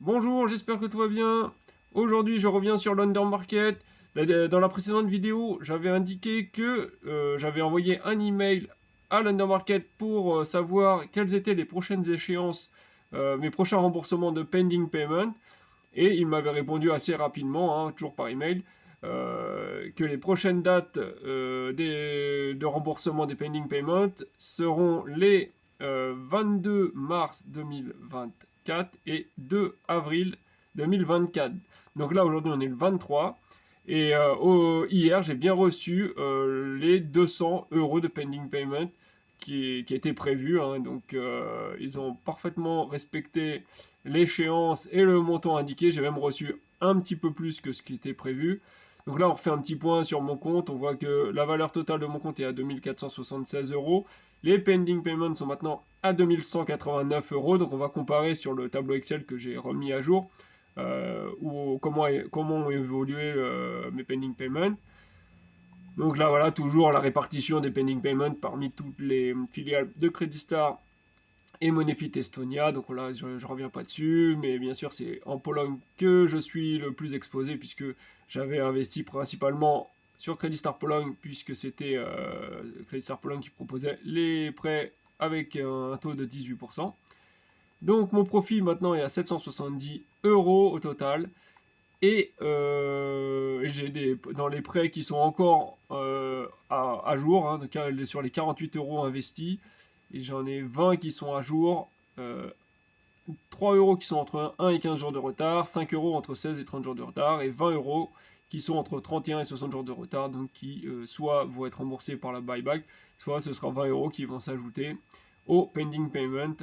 Bonjour, j'espère que tout va bien. Aujourd'hui, je reviens sur l'Undermarket. Dans la précédente vidéo, j'avais indiqué que j'avais envoyé un email à l'Undermarket pour savoir quelles étaient les prochaines échéances, mes prochains remboursements de pending payment. Et il m'avait répondu assez rapidement, hein, toujours par email, que les prochaines dates de remboursement des pending payments seront les 22 mars 2024 et 2 avril 2024. Donc là, aujourd'hui, on est le 23. Et hier, j'ai bien reçu les 200 euros de pending payment qui étaient prévus, hein. Donc, ils ont parfaitement respecté l'échéance et le montant indiqué. J'ai même reçu un petit peu plus que ce qui était prévu. Donc là, on refait un petit point sur mon compte. On voit que la valeur totale de mon compte est à 2476 euros. Les pending payments sont maintenant à 2189 euros. Donc on va comparer sur le tableau Excel que j'ai remis à jour. Comment ont évolué mes pending payments. Donc là, voilà, toujours la répartition des pending payments parmi toutes les filiales de Credit Star et Monefit Estonia. Donc là, je ne reviens pas dessus, mais bien sûr, c'est en Pologne que je suis le plus exposé, puisque j'avais investi principalement sur Credit Star Pologne, puisque c'était Credit Star Pologne qui proposait les prêts avec un taux de 18%. Donc mon profit maintenant est à 770 euros au total. Et j'ai dans les prêts qui sont encore à jour, hein, sur les 48 euros investis, et j'en ai 20 qui sont à jour, 3 euros qui sont entre 1 et 15 jours de retard, 5 euros entre 16 et 30 jours de retard, et 20 euros qui sont entre 31 et 60 jours de retard, donc qui soit vont être remboursés par la buyback, soit ce sera 20 euros qui vont s'ajouter au pending payment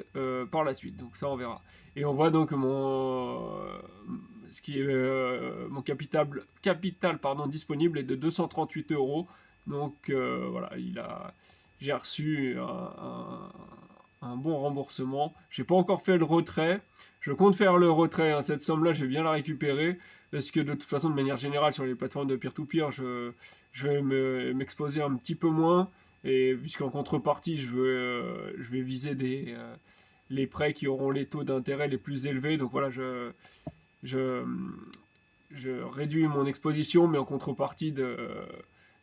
par la suite. Donc ça, on verra. Et on voit donc ce qui est mon capital disponible est de 238 euros. Donc voilà, j'ai reçu un bon remboursement. J'ai pas encore fait le retrait. Je compte faire le retrait, hein. Cette somme-là, je vais bien la récupérer. Parce que de toute façon, de manière générale, sur les plateformes de peer-to-peer, je vais m'exposer un petit peu moins. Et puisqu'en contrepartie, je vais viser les prêts qui auront les taux d'intérêt les plus élevés. Donc voilà, je, je réduis mon exposition, mais en contrepartie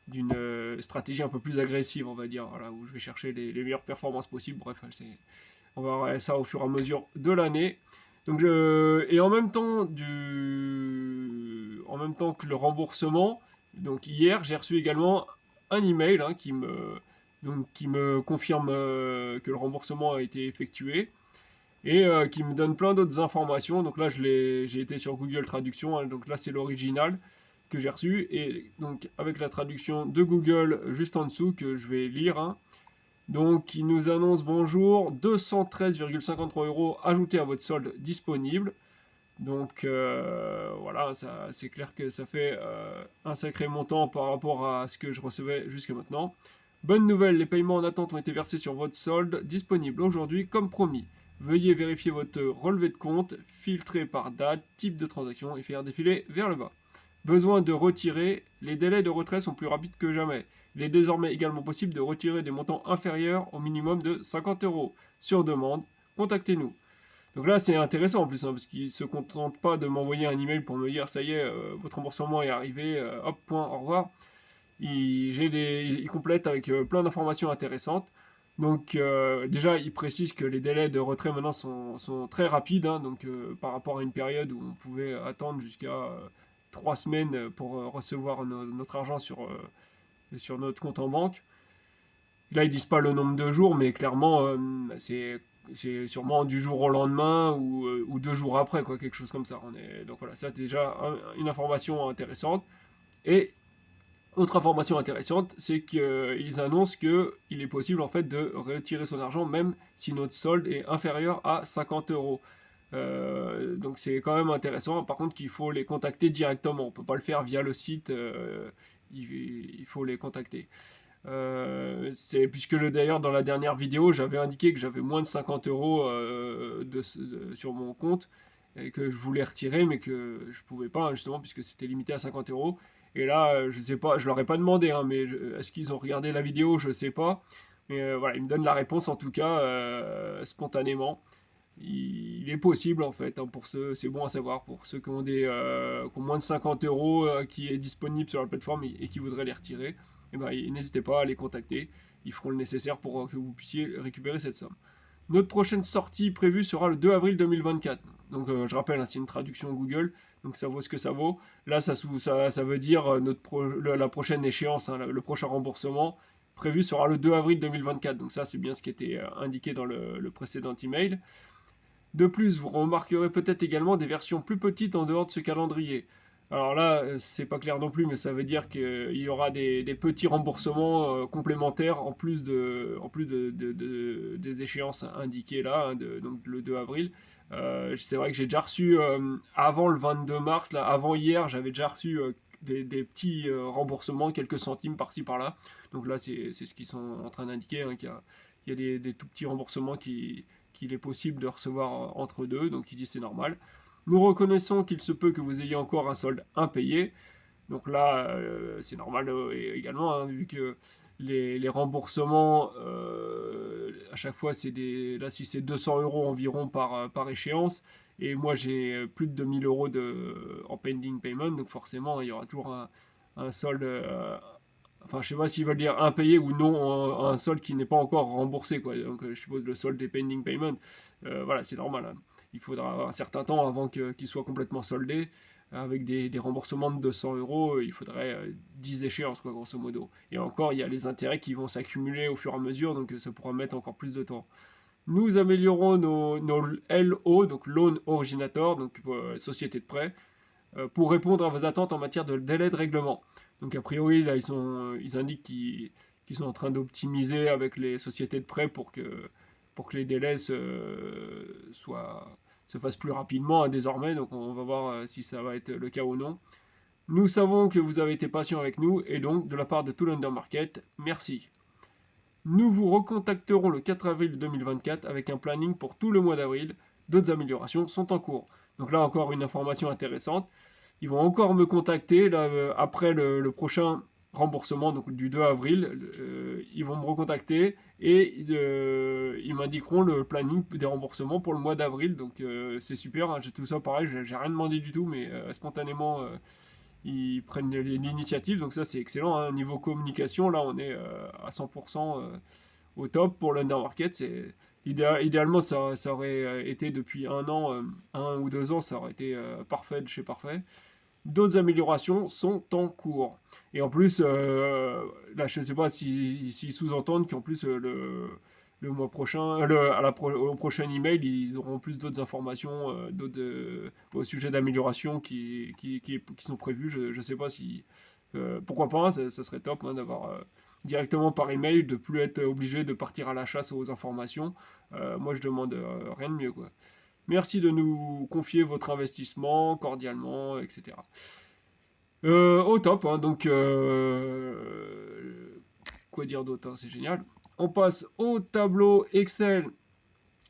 d'une stratégie un peu plus agressive, on va dire, voilà, où je vais chercher les meilleures performances possibles. Bref, on va voir ça au fur et à mesure de l'année. Donc, et en même temps que le remboursement, donc hier, j'ai reçu également un email, hein, qui me confirme que le remboursement a été effectué et qui me donne plein d'autres informations. Donc là, j'ai été sur Google Traduction, hein, donc là, c'est l'original que j'ai reçu, et donc avec la traduction de Google juste en dessous que je vais lire, hein. Donc, il nous annonce bonjour, 213,53 euros ajoutés à votre solde disponible. Donc voilà, c'est clair que ça fait un sacré montant par rapport à ce que je recevais jusqu'à maintenant. Bonne nouvelle, les paiements en attente ont été versés sur votre solde disponible aujourd'hui comme promis. Veuillez vérifier votre relevé de compte, filtrer par date, type de transaction et faire défiler vers le bas. Besoin de retirer, les délais de retrait sont plus rapides que jamais. Il est désormais également possible de retirer des montants inférieurs au minimum de 50 euros. Sur demande, contactez-nous. Donc là, c'est intéressant en plus, hein, parce qu'ils ne se contentent pas de m'envoyer un email pour me dire ça y est, votre remboursement est arrivé, hop, point, au revoir. Ils complètent avec plein d'informations intéressantes. Donc déjà, ils précisent que les délais de retrait maintenant sont très rapides, hein, donc par rapport à une période où on pouvait attendre jusqu'à 3 semaines pour recevoir notre argent sur notre compte en banque. Là, ils disent pas le nombre de jours, mais clairement, c'est sûrement du jour au lendemain ou 2 jours après, quoi, quelque chose comme ça. Donc voilà, ça c'est déjà une information intéressante. Et autre information intéressante, c'est qu'ils annoncent qu'il est possible en fait de retirer son argent même si notre solde est inférieur à 50 euros. Donc c'est quand même intéressant. Par contre, qu'il faut les contacter directement. On peut pas le faire via le site. Il faut les contacter. Puisque d'ailleurs dans la dernière vidéo j'avais indiqué que j'avais moins de 50 euros sur mon compte et que je voulais retirer mais que je pouvais pas, hein, justement puisque c'était limité à 50 euros. Et là je sais pas, je leur ai pas demandé, hein, mais est-ce qu'ils ont regardé la vidéo, je sais pas. Mais voilà, ils me donnent la réponse en tout cas spontanément. il est possible en fait, hein, pour ceux, c'est bon à savoir, pour ceux qui ont, qui ont moins de 50 euros qui est disponible sur la plateforme et qui voudraient les retirer, et ben, n'hésitez pas à les contacter, ils feront le nécessaire pour que vous puissiez récupérer cette somme. Notre prochaine sortie prévue sera le 2 avril 2024. Donc je rappelle, hein, c'est une traduction Google, donc ça vaut ce que ça vaut. Là, ça veut dire la prochaine échéance, hein, le prochain remboursement prévu sera le 2 avril 2024. Donc ça, c'est bien ce qui était indiqué dans le précédent email. De plus, vous remarquerez peut-être également des versions plus petites en dehors de ce calendrier. Alors là, c'est pas clair non plus, mais ça veut dire qu'il y aura des petits remboursements complémentaires en plus des échéances indiquées là, hein, donc le 2 avril. C'est vrai que j'ai déjà reçu, avant le 22 mars, là, avant hier, j'avais déjà reçu des petits remboursements, quelques centimes par-ci par-là. Donc là, c'est ce qu'ils sont en train d'indiquer, hein, qu'il y a des tout petits remboursements qu'il est possible de recevoir entre deux, donc ils disent c'est normal. Nous reconnaissons qu'il se peut que vous ayez encore un solde impayé, donc là c'est normal également, hein, vu que les remboursements, à chaque fois c'est là si c'est 200 euros environ par échéance, et moi j'ai plus de 2000 euros en pending payment, donc forcément il y aura toujours un solde. Enfin, je sais pas s'ils veulent dire impayé ou non, un solde qui n'est pas encore remboursé, quoi. Donc, je suppose le solde des pending payment. Voilà, c'est normal, hein. Il faudra un certain temps avant qu'il soit complètement soldé. Avec des remboursements de 200 euros, il faudrait 10 échéances, quoi, grosso modo. Et encore, il y a les intérêts qui vont s'accumuler au fur et à mesure, donc ça pourra mettre encore plus de temps. Nous améliorons nos LO, donc Loan Originator, donc société de prêt, pour répondre à vos attentes en matière de délai de règlement. Donc a priori, là, ils indiquent qu'ils sont en train d'optimiser avec les sociétés de prêt pour que les délais se fassent plus rapidement, hein, désormais. Donc on va voir si ça va être le cas ou non. Nous savons que vous avez été patient avec nous et donc de la part de tout l'Undermarket, merci. Nous vous recontacterons le 4 avril 2024 avec un planning pour tout le mois d'avril. D'autres améliorations sont en cours. Donc là encore une information intéressante. Ils vont encore me contacter là, après le prochain remboursement, donc du 2 avril. Ils vont me recontacter et ils m'indiqueront le planning des remboursements pour le mois d'avril. Donc c'est super, hein, j'ai tout ça pareil, j'ai rien demandé du tout, mais spontanément ils prennent l'initiative. Donc ça c'est excellent, hein. Niveau communication, là on est à 100% au top pour l'undermarket. Idéalement, ça aurait été depuis un an, 1 ou 2 ans, ça aurait été parfait de chez parfait. D'autres améliorations sont en cours. Et en plus, là, je ne sais pas s'ils sous-entendent qu'en plus, le mois prochain, au prochain email, ils auront plus d'autres informations au sujet d'améliorations qui sont prévues. Je ne sais pas si. Pourquoi pas, hein, ça serait top, hein, d'avoir directement par email, de plus être obligé de partir à la chasse aux informations. Moi, je demande rien de mieux, quoi. Merci de nous confier votre investissement cordialement, etc. Au top, hein, donc quoi dire d'autre, hein, c'est génial. On passe au tableau Excel,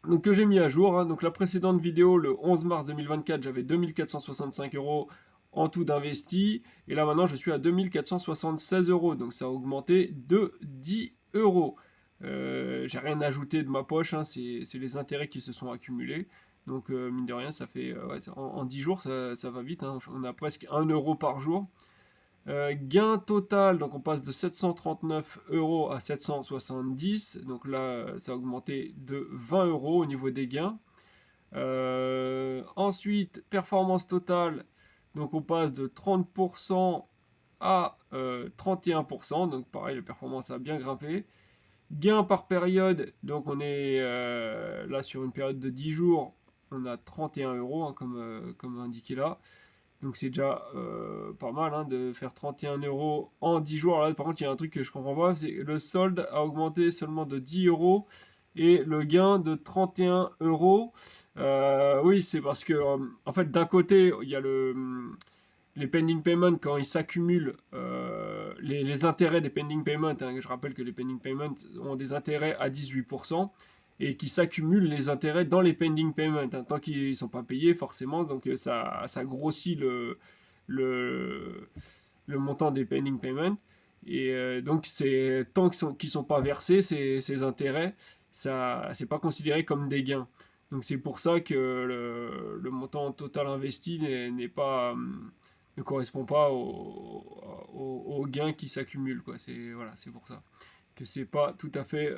donc, que j'ai mis à jour, hein. Donc la précédente vidéo, le 11 mars 2024, j'avais 2465 euros en tout d'investi. Et là maintenant, je suis à 2476 euros. Donc ça a augmenté de 10 euros. J'ai rien ajouté de ma poche, hein, c'est les intérêts qui se sont accumulés. Donc mine de rien, ça fait ouais, en 10 jours, ça va vite, hein. On a presque 1 euro par jour. Gain total, donc on passe de 739 euros à 770. Donc là, ça a augmenté de 20 euros au niveau des gains. Ensuite, performance totale, donc on passe de 30% à 31%. Donc pareil, la performance a bien grimpé. Gain par période, donc on est là sur une période de 10 jours, on a 31 euros, hein, comme indiqué là. Donc c'est déjà pas mal, hein, de faire 31 euros en 10 jours. Alors là, par contre, il y a un truc que je comprends pas, c'est que le solde a augmenté seulement de 10 euros et le gain de 31 euros. Oui, c'est parce que, en fait, d'un côté, il y a les pending payments quand ils s'accumulent, les intérêts des pending payments, hein. Je rappelle que les pending payments ont des intérêts à 18% et qui s'accumulent les intérêts dans les pending payments, hein, tant qu'ils ne sont pas payés forcément, donc ça grossit le, le montant des pending payments. Et donc tant qu'ils ne sont pas versés, ces intérêts, ça c'est pas considéré comme des gains. Donc c'est pour ça que le montant total investi ne correspond pas au gain qui s'accumule, quoi. Voilà, c'est pour ça que c'est pas tout à fait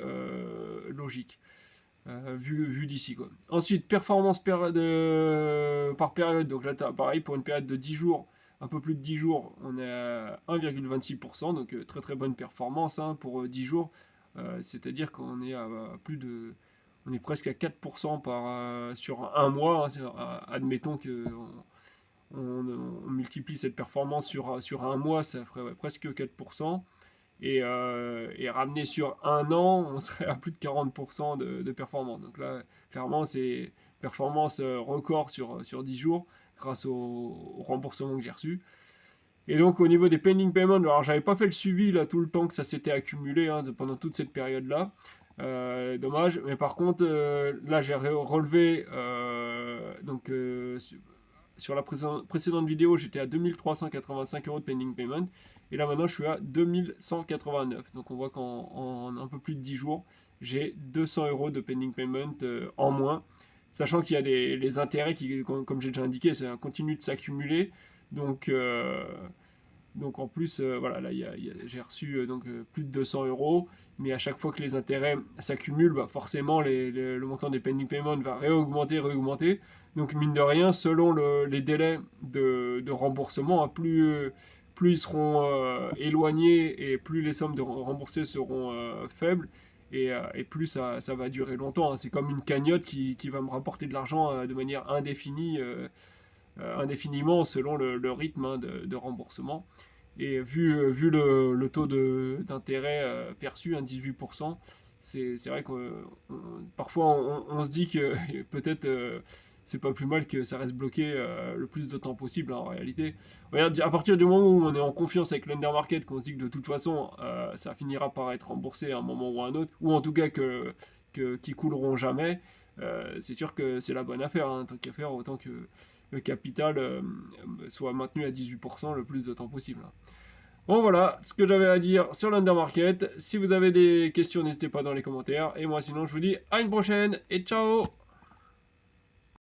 logique. Vu d'ici, quoi. Ensuite, performance par période. Donc là, pareil, pour une période de 10 jours, un peu plus de 10 jours, on est à 1,26%. Donc très très bonne performance hein, pour 10 jours. C'est-à-dire qu'on est à on est presque à 4% sur un mois. Hein. Admettons que on multiplie cette performance sur un mois, ça ferait presque 4%. Et ramené sur un an, on serait à plus de 40% de performance. Donc là, clairement, c'est performance record sur 10 jours grâce au remboursement que j'ai reçu. Et donc au niveau des pending payments, alors j'avais pas fait le suivi là tout le temps que ça s'était accumulé hein, pendant toute cette période-là. Dommage, mais par contre, là j'ai relevé donc sur la précédente vidéo, j'étais à 2385 € de pending payment. Et là, maintenant, je suis à 2189. Donc, on voit qu'en un peu plus de 10 jours, j'ai 200 € de pending payment en moins. Sachant qu'il y a les intérêts qui, comme j'ai déjà indiqué, ça continue de s'accumuler. Donc en plus, voilà, là j'ai reçu plus de 200 €, mais à chaque fois que les intérêts s'accumulent, bah, forcément le montant des pending payments va réaugmenter. Donc mine de rien, selon les délais de remboursement, hein, plus ils seront éloignés et plus les sommes de rembourser seront faibles. Et plus ça va durer longtemps. Hein. C'est comme une cagnotte qui va me rapporter de l'argent de manière indéfinie. Indéfiniment selon le rythme hein, de remboursement. Et vu le taux d'intérêt perçu, hein, 18%, c'est vrai que parfois on se dit que peut-être c'est pas plus mal que ça reste bloqué le plus de temps possible hein, en réalité. Regarde, à partir du moment où on est en confiance avec l'undermarket, qu'on se dit que de toute façon ça finira par être remboursé à un moment ou à un autre, ou en tout cas qui couleront jamais, c'est sûr que c'est la bonne affaire, hein, tant qu'à faire, autant que le capital soit maintenu à 18% le plus de temps possible. Bon voilà ce que j'avais à dire sur l'undermarket. Si vous avez des questions, n'hésitez pas dans les commentaires. Et moi sinon je vous dis à une prochaine et ciao.